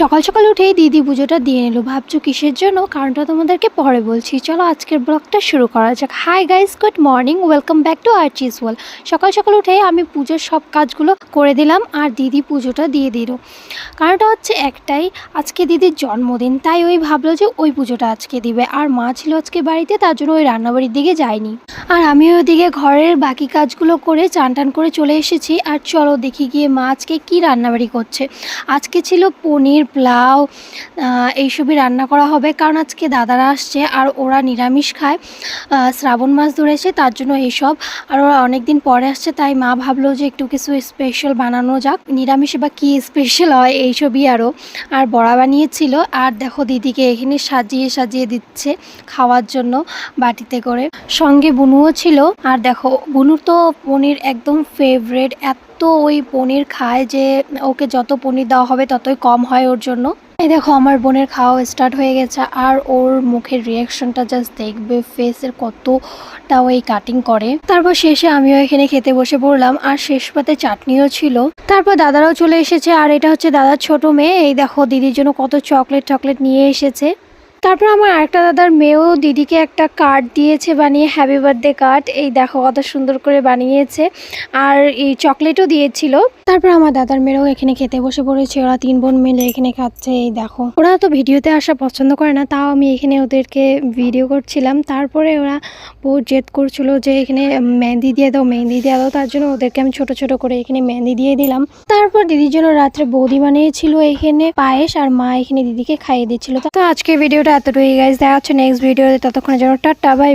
সকাল সকাল উঠেই দিদি পুজোটা দিয়ে নিল। ভাবছো কিসের জন্য? কারণটা তোমাদেরকে পরে বলছি। চলো আজকের ব্লগটা শুরু করা যাক। Hi guys, good morning, welcome back to arches world. সকাল সকাল উঠেই আমি পুজোর সব কাজগুলো করে দিলাম আর দিদি পুজোটা দিয়ে দিল। কারণটা হচ্ছে একটাই, আজকে দিদির জন্মদিন, তাই ওই ভাবলো যে ওই পুজোটা আজকে দিবে। আর মা ছিল আজকে বাড়িতে, তার জন্য ওই রান্নাবাড়ির দিকে যায়নি। আর আমি ওইদিকে ঘরের বাকি কাজগুলো করে চান টান করে চলে এসেছি। আর চলো দেখি গিয়ে মা আজকে কী রান্নাবাড়ি করছে। আজকে ছিল পনির, পোলাও, এইসবই রান্না করা হবে, কারণ আজকে দাদারা আসছে আর ওরা নিরামিষ খায়। শ্রাবণ মাস ধরেছে, তার জন্য এইসব। আর ওরা অনেক দিন পরে আসছে, তাই মা ভাবলো যে একটু কিছু স্পেশাল বানানো যাক। নিরামিষে বা কী স্পেশাল হয় এইসবই আরও। আর বড়া বানিয়েছিল। আর দেখো দিদিকে এখানে সাজিয়ে সাজিয়ে দিচ্ছে খাওয়ার জন্য বাটিতে করে। সঙ্গে বুনুও ছিল। আর দেখো বুনুর তো পনির একদম ফেভারেট, এত ওই পনির খায় যে ওকে যত পনির দেওয়া হবে ততই কম হয় ওর জন্য। এই দেখো আমার বোনের খাওয়া স্টার্ট হয়ে গেছে। আর ওর মুখের রিয়াকশনটা জাস্ট দেখবে, ফেসের কতটা ওই কাটিং করে। তারপর শেষে আমিও এখানে খেতে বসে পড়লাম। আর শেষ পাতে চাটনিও ছিল। তারপর দাদারাও চলে এসেছে। আর এটা হচ্ছে দাদার ছোট মেয়ে। এই দেখো দিদির জন্য কত চকলেট নিয়ে এসেছে। তারপর আমার আরেকটা দাদার মেয়েও দিদিকে একটা কার্ড দিয়েছে বানিয়ে, হ্যাপি বার্থডে কার্ড। এই দেখো কত সুন্দর করে বানিয়েছে। আর এই চকলেটও দিয়েছিল। তারপর আমার দাদার মেয়েরাও এখানে খেতে বসে পড়েছে। ওরা 3 বোন মিলে এখানে খাচ্ছে। এই দেখো ওরা তো ভিডিওতে আসা পছন্দ করে না, তাও আমি এখানে ওদেরকে ভিডিও করছিলাম। তারপরে ওরা বহু জেদ করছিল যে এখানে মেহেন্দি দিয়ে দাও, তার জন্য ওদেরকে আমি ছোট ছোট করে এখানে মেহেন্দি দিয়ে দিলাম। তারপর দিদির জন্য রাত্রে বৌদি বানিয়েছিল এখানে পায়েস, আর মা এখানে দিদিকে খাইয়ে দিচ্ছিল। তো আজকের ভিডিওটা এতটুকুই গাইস, দেখা হচ্ছে নেক্সট ভিডিওতে। ততক্ষণের জন্য টাটা, বাই।